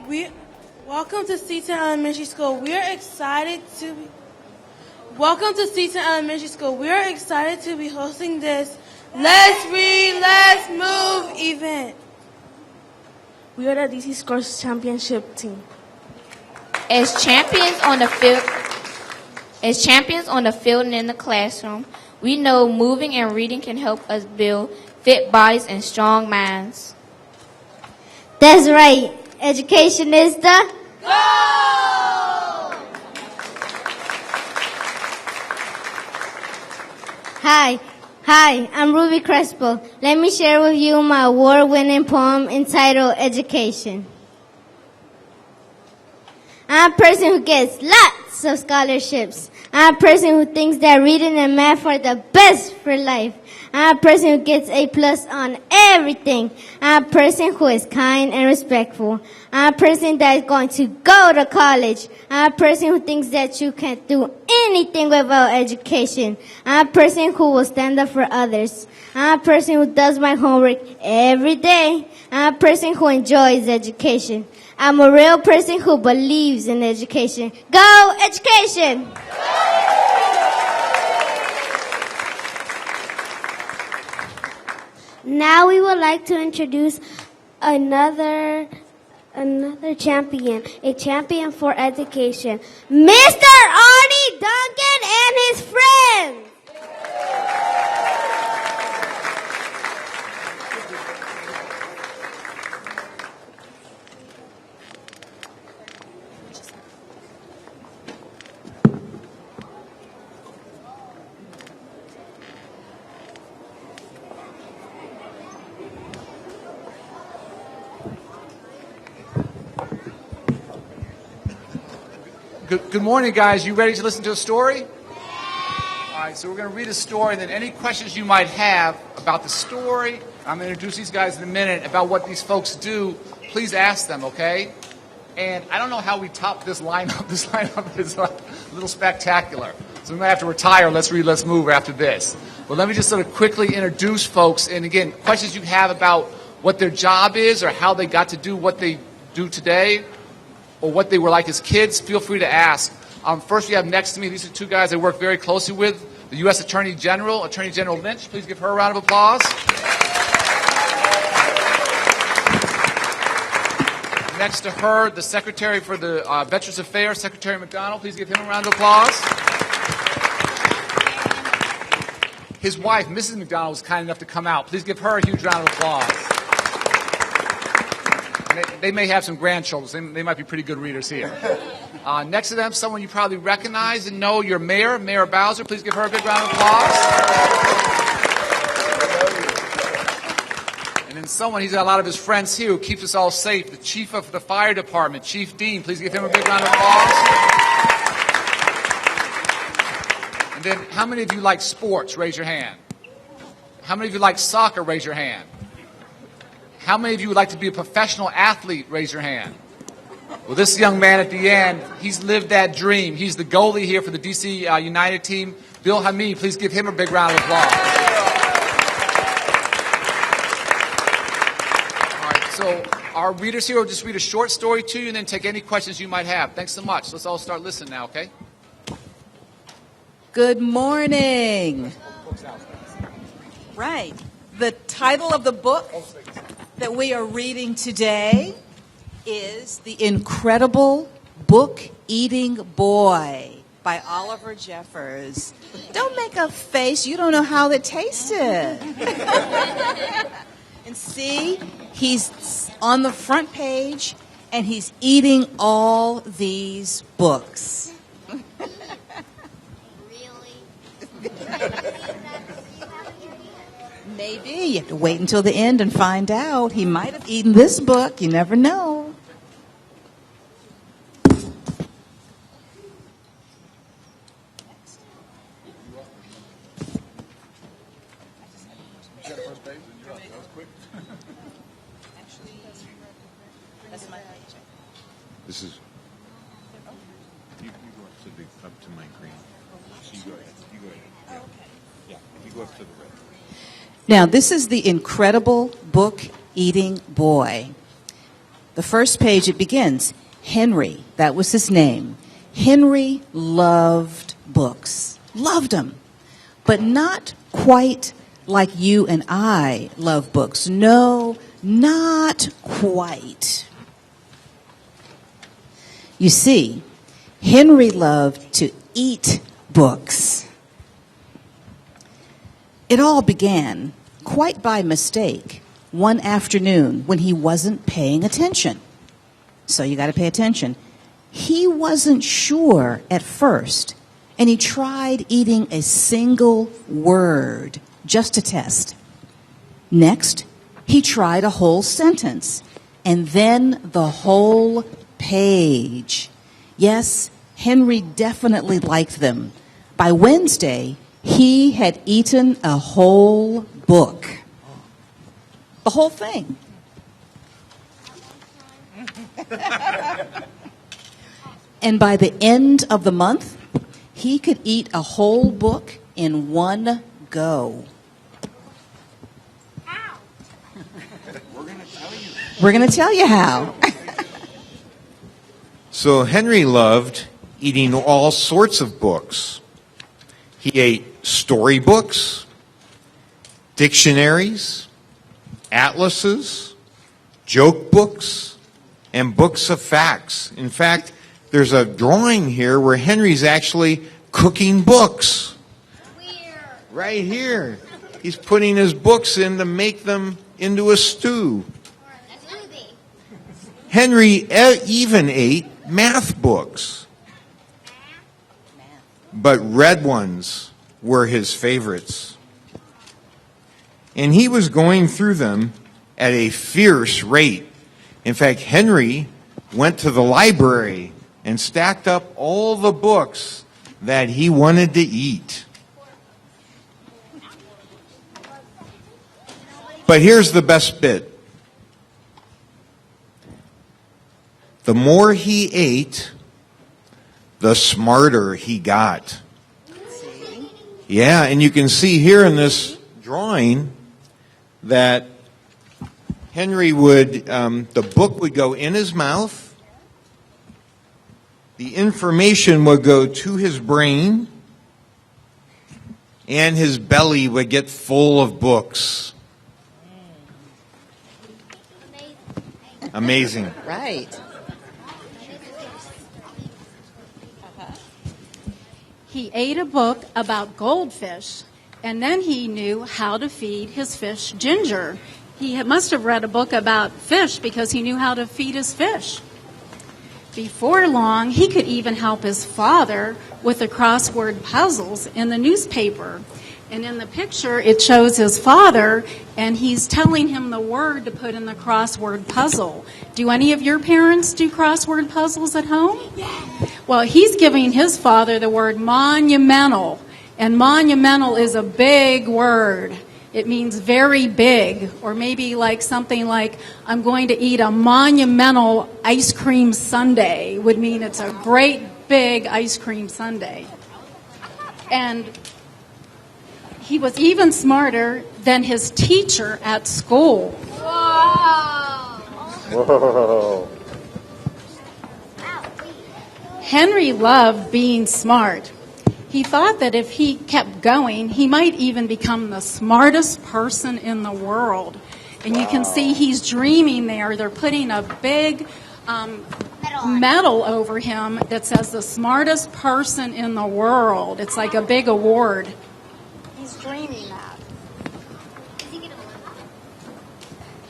We welcome to Seaton Elementary School. We are excited to be Welcome to Seaton Elementary School. We are excited to be hosting this Let's Read, Let's Move event. We are the DC Scores Championship team. As champions on the field and in the classroom, we know moving and reading can help us build fit bodies and strong minds. That's right. Education is the goal! Hi, I'm Ruby Crespo. Let me share with you my award-winning poem entitled Education. I'm a person who gets lots of scholarships. I'm a person who thinks that reading and math are the best for life. I'm a person who gets A+ on everything. I'm a person who is kind and respectful. I'm a person that is going to go to college. I'm a person who thinks that you can't do anything without education. I'm a person who will stand up for others. I'm a person who does my homework every day. I'm a person who enjoys education. I'm a real person who believes in education. Go education! Now we would like to introduce another champion, a champion for education, Mr. Arne, Duncan, and his friends. Good morning, guys. You ready to listen to a story? All right, so we're going to read a story, and then any questions you might have about the story, I'm going to introduce these guys in a minute, about what these folks do, please ask them, okay? And I don't know how we top this lineup. This lineup is a little spectacular. So we might have to retire. Let's read, let's move after this. But let me just sort of quickly introduce folks. And again, questions you have about what their job is or how they got to do what they do today, or what they were like as kids, feel free to ask. First, we have next to me, these are two guys I work very closely with, the U.S. Attorney General Lynch. Please give her a round of applause. Next to her, the Secretary for the Veterans Affairs, Secretary McDonald. Please give him a round of applause. His wife, Mrs. McDonald, was kind enough to come out. Please give her a huge round of applause. They may have some grandchildren. They might be pretty good readers here. Next to them, someone you probably recognize and know, your mayor, Mayor Bowser. Please give her a big round of applause. And then someone, he's got a lot of his friends here who keeps us all safe, the chief of the fire department, Chief Dean. Please give him a big round of applause. And then, how many of you like sports? Raise your hand. How many of you like soccer? Raise your hand. How many of you would like to be a professional athlete? Raise your hand. Well, this young man at the end, he's lived that dream. He's the goalie here for the DC United team. Bill Hamid, please give him a big round of applause. All right, so our readers here will just read a short story to you and then take any questions you might have. Thanks so much. Let's all start listening now, okay? Good morning. Right. The title of the book that we are reading today is The Incredible Book-Eating Boy by Oliver Jeffers. Don't make a face. You don't know how it tasted. And see, he's on the front page, and he's eating all these books. Really? Maybe. You have to wait until the end and find out. He might have eaten this book. You never know. This is. You go up to my green. So you go ahead. You go ahead. Yeah. Yeah. You go up to the red. Now, this is The Incredible Book-Eating Boy. The first page, it begins, Henry, that was his name. Henry loved books, loved them, but not quite like you and I love books. No, not quite. You see, Henry loved to eat books. It all began, quite by mistake, one afternoon when he wasn't paying attention. So you got to pay attention. He wasn't sure at first, and he tried eating a single word just to test. Next, he tried a whole sentence, and then the whole page. Yes, Henry definitely liked them. By Wednesday, he had eaten a whole book. The whole thing. And by the end of the month, he could eat a whole book in one go. How? We're going to tell you how. So Henry loved eating all sorts of books. He ate storybooks, dictionaries, atlases, joke books, and books of facts. In fact, there's a drawing here where Henry's actually cooking books. Where? Right here. He's putting his books in to make them into a stew. Henry even ate math books. But red ones were his favorites. And he was going through them at a fierce rate. In fact, Henry went to the library and stacked up all the books that he wanted to eat. But here's the best bit. The more he ate, the smarter he got. Yeah, and you can see here in this drawing that Henry would, the book would go in his mouth, the information would go to his brain, and his belly would get full of books. Amazing. Right. He ate a book about goldfish, and then he knew how to feed his fish ginger. He must have read a book about fish because he knew how to feed his fish. Before long, he could even help his father with the crossword puzzles in the newspaper. And in the picture, it shows his father, and he's telling him the word to put in the crossword puzzle. Do any of your parents do crossword puzzles at home? Yeah. Well, he's giving his father the word monumental. And monumental is a big word. It means very big, or maybe like something like, I'm going to eat a monumental ice cream sundae would mean it's a great big ice cream sundae. And he was even smarter than his teacher at school. Whoa. Henry loved being smart. He thought that if he kept going, he might even become the smartest person in the world. And you can see he's dreaming there. They're putting a big medal over him that says the smartest person in the world. It's like a big award. He's dreaming that.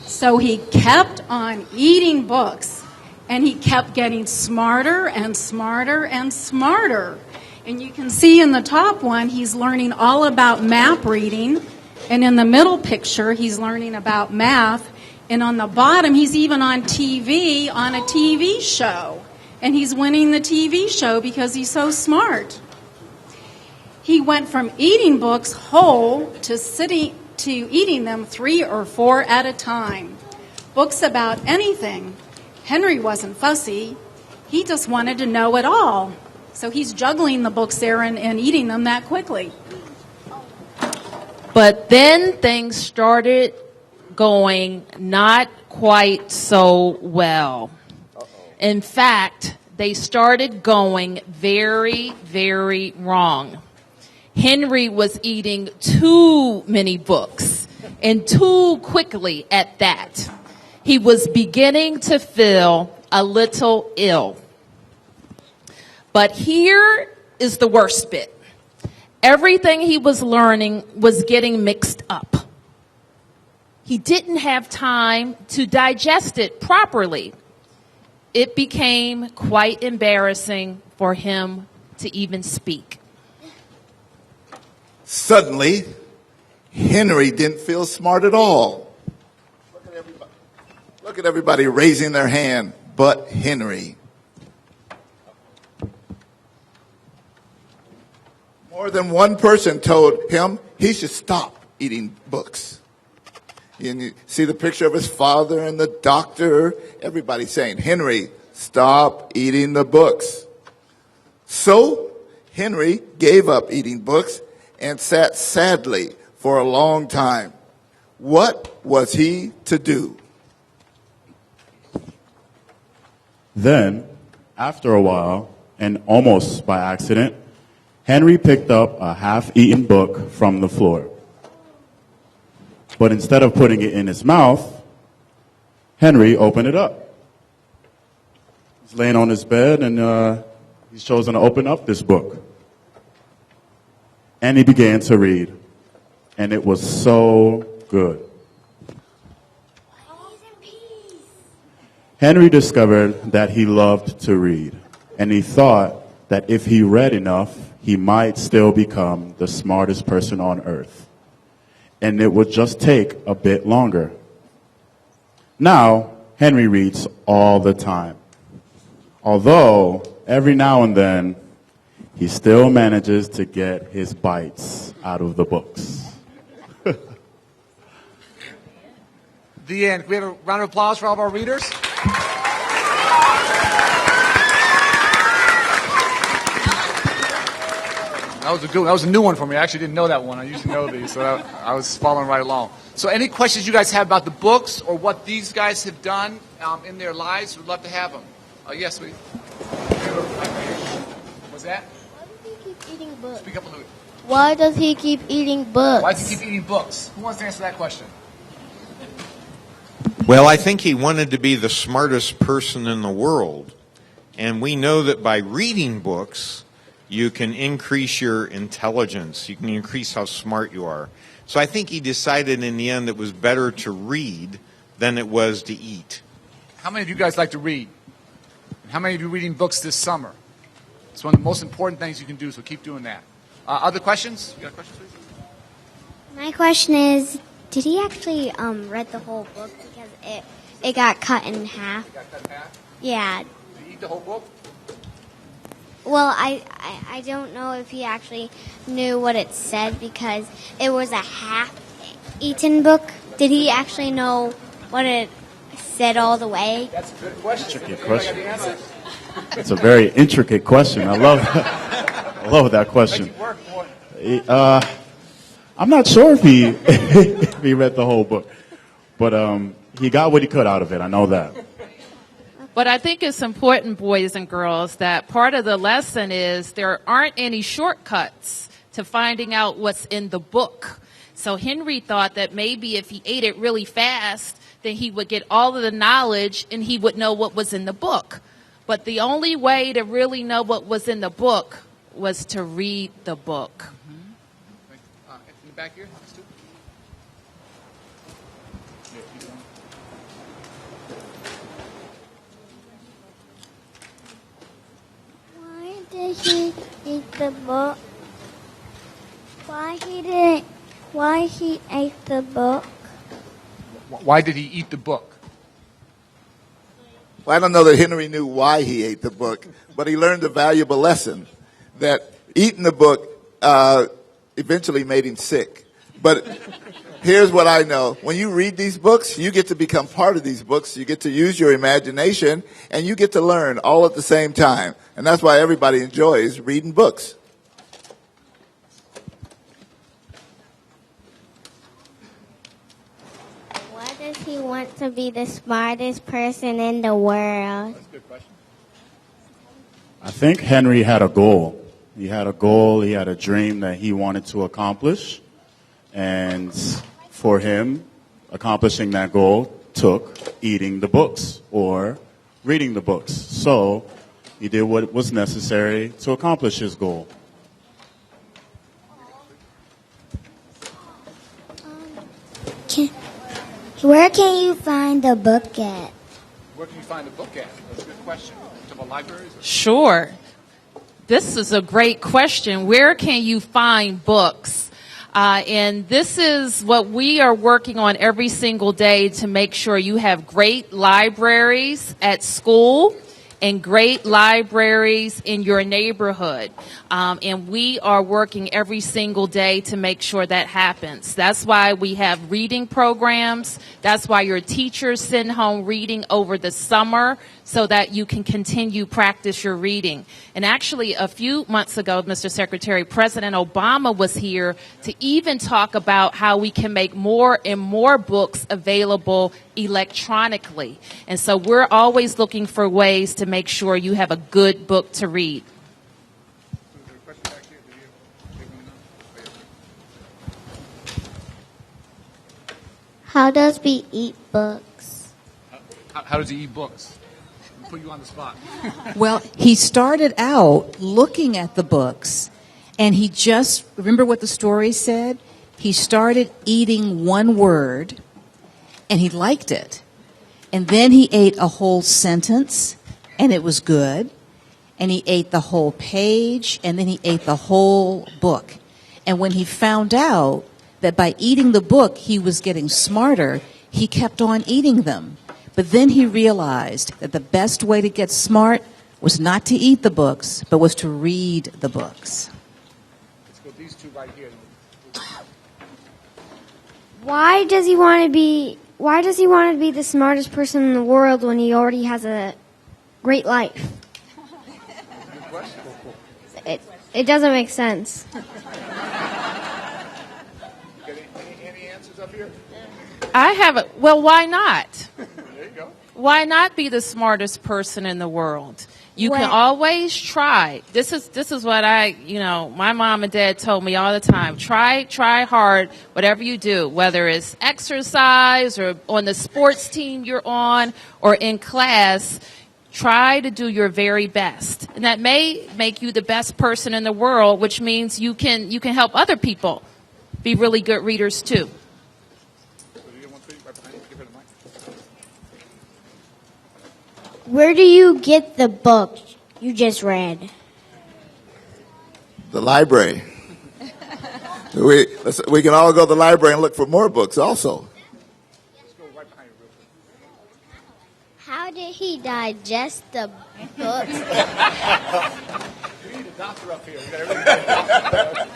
So he kept on eating books, and he kept getting smarter and smarter and smarter. And you can see in the top one, he's learning all about map reading. And in the middle picture, he's learning about math. And on the bottom, he's even on TV, on a TV show. And he's winning the TV show because he's so smart. He went from eating books whole to eating them 3 or 4 at a time. Books about anything. Henry wasn't fussy. He just wanted to know it all. So he's juggling the books there and eating them that quickly. But then things started going not quite so well. In fact, they started going very, very wrong. Henry was eating too many books, and too quickly at that. He was beginning to feel a little ill. But here is the worst bit. Everything he was learning was getting mixed up. He didn't have time to digest it properly. It became quite embarrassing for him to even speak. Suddenly, Henry didn't feel smart at all. Look at everybody raising their hand, but Henry. More than one person told him he should stop eating books. And you see the picture of his father and the doctor, everybody saying, Henry, stop eating the books. So Henry gave up eating books and sat sadly for a long time. What was he to do? Then, after a while, and almost by accident, Henry picked up a half-eaten book from the floor. But instead of putting it in his mouth, Henry opened it up. He's laying on his bed, and he's chosen to open up this book. And he began to read. And it was so good. Henry discovered that he loved to read. And he thought that if he read enough, he might still become the smartest person on earth. And it would just take a bit longer. Now, Henry reads all the time. Although, every now and then, he still manages to get his bites out of the books. The end. Can we have a round of applause for all of our readers? That was a good one. That was a new one for me. I actually didn't know that one. I usually know these, so I was following right along. So any questions you guys have about the books or what these guys have done in their lives, we'd love to have them. Yes, we. What's that? Why does he keep eating books? Speak up a little bit. Why does he keep eating books? Why does he keep eating books? Who wants to answer that question? Well, I think he wanted to be the smartest person in the world. And we know that by reading books, you can increase your intelligence. You can increase how smart you are. So I think he decided in the end it was better to read than it was to eat. How many of you guys like to read? And how many of you are reading books this summer? It's one of the most important things you can do, so keep doing that. Other questions? You got a question, please? My question is, did he actually read the whole book because it got cut in half? You got cut in half? Yeah. Did you eat the whole book? Well, I don't know if he actually knew what it said because it was a half-eaten book. Did he actually know what it said all the way? That's a good question. Tricky question. It's a very intricate question. I love that question. I'm not sure if he if he read the whole book, but he got what he could out of it. I know that. But I think it's important, boys and girls, that part of the lesson is there aren't any shortcuts to finding out what's in the book. So Henry thought that maybe if he ate it really fast, then he would get all of the knowledge and he would know what was in the book. But the only way to really know what was in the book was to read the book. In the back here? Why did he eat the book? Why he ate the book? Why did he eat the book? Well, I don't know that Henry knew why he ate the book, but he learned a valuable lesson that eating the book eventually made him sick. But here's what I know. When you read these books, you get to become part of these books. You get to use your imagination, and you get to learn all at the same time. And that's why everybody enjoys reading books. Why does he want to be the smartest person in the world? That's a good question. I think Henry had a goal. He had a goal, he had a dream that he wanted to accomplish. And for him, accomplishing that goal took eating the books or reading the books. So he did what was necessary to accomplish his goal. Where can you find the book at? Where can you find the book at? That's a good question. Talk about libraries? Sure. This is a great question. Where can you find books? And this is what we are working on every single day to make sure you have great libraries at school and great libraries in your neighborhood. And we are working every single day to make sure that happens. That's why we have reading programs. That's why your teachers send home reading over the summer so that you can continue practice your reading. And actually, a few months ago, Mr. Secretary, President Obama was here to even talk about how we can make more and more books available electronically. And so we're always looking for ways to make sure you have a good book to read. How does we eat books? How does he eat books? Put you on the spot. Well, he started out looking at the books, and he just, remember what the story said? He started eating one word, and he liked it. And then he ate a whole sentence, and it was good. And he ate the whole page, and then he ate the whole book. And when he found out that by eating the book he was getting smarter, he kept on eating them. But then he realized that the best way to get smart was not to eat the books, but was to read the books. Let's go these two right here. Why does he want to be the smartest person in the world when he already has a great life? Good question. It doesn't make sense. Any answers up here? I have it. Well, why not? There you go. Why not be the smartest person in the world? You can Well- always try. This is what my mom and dad told me all the time. Try hard, whatever you do, whether it's exercise or on the sports team you're on or in class. Try to do your very best. And that may make you the best person in the world, which means you can help other people be really good readers too. Where do you get the book you just read? The library. We can all go to the library and look for more books also. How did he digest the books? We need a doctor up here. We got everything.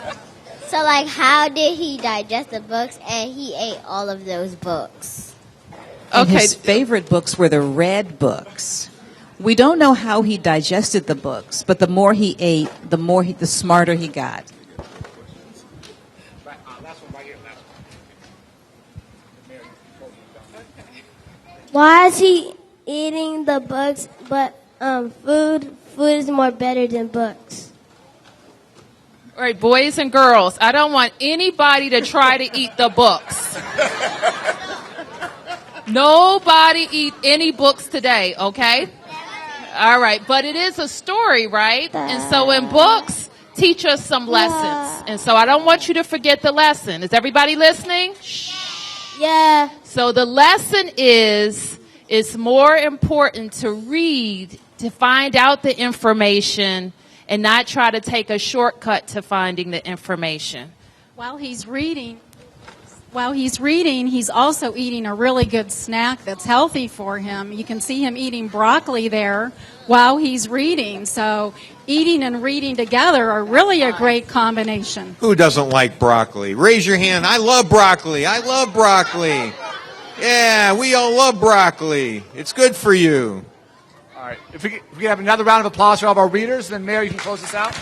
So, how did he digest the books and he ate all of those books? And Okay. his favorite books were the red books. We don't know how he digested the books, but the more he ate, the smarter he got. Last one right here. Last one. Why is he eating the books, but food is more better than books? All right, boys and girls, I don't want anybody to try to eat the books. Nobody eat any books today, okay? All right, but it is a story, right? And so in books, teach us some lessons. And so I don't want you to forget the lesson. Is everybody listening? Yeah. So the lesson is, it's more important to read, to find out the information, and not try to take a shortcut to finding the information. While he's reading, he's also eating a really good snack that's healthy for him. You can see him eating broccoli there while he's reading. So eating and reading together are really a great combination. Who doesn't like broccoli? Raise your hand. I love broccoli. I love broccoli. Yeah, we all love broccoli. It's good for you. All right. If we could have another round of applause for all of our readers, then Mary, you can close this out.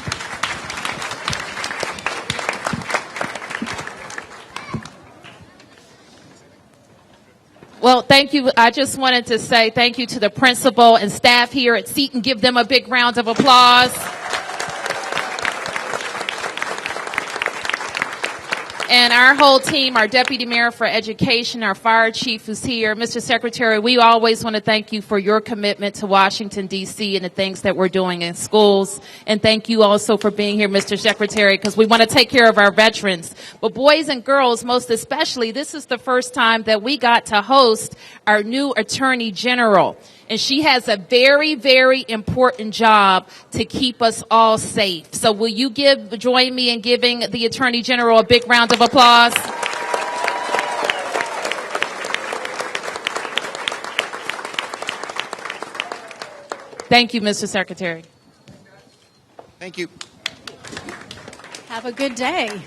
Well, thank you. I just wanted to say thank you to the principal and staff here at Seaton. Give them a big round of applause. And our whole team, our Deputy Mayor for Education, our Fire Chief who's here, Mr. Secretary, we always want to thank you for your commitment to Washington, D.C. and the things that we're doing in schools. And thank you also for being here, Mr. Secretary, because we want to take care of our veterans. But boys and girls, most especially, this is the first time that we got to host our new Attorney General. And she has a very, very important job to keep us all safe. So will you join me in giving the Attorney General a big round of applause? Thank you, Mr. Secretary. Thank you. Have a good day.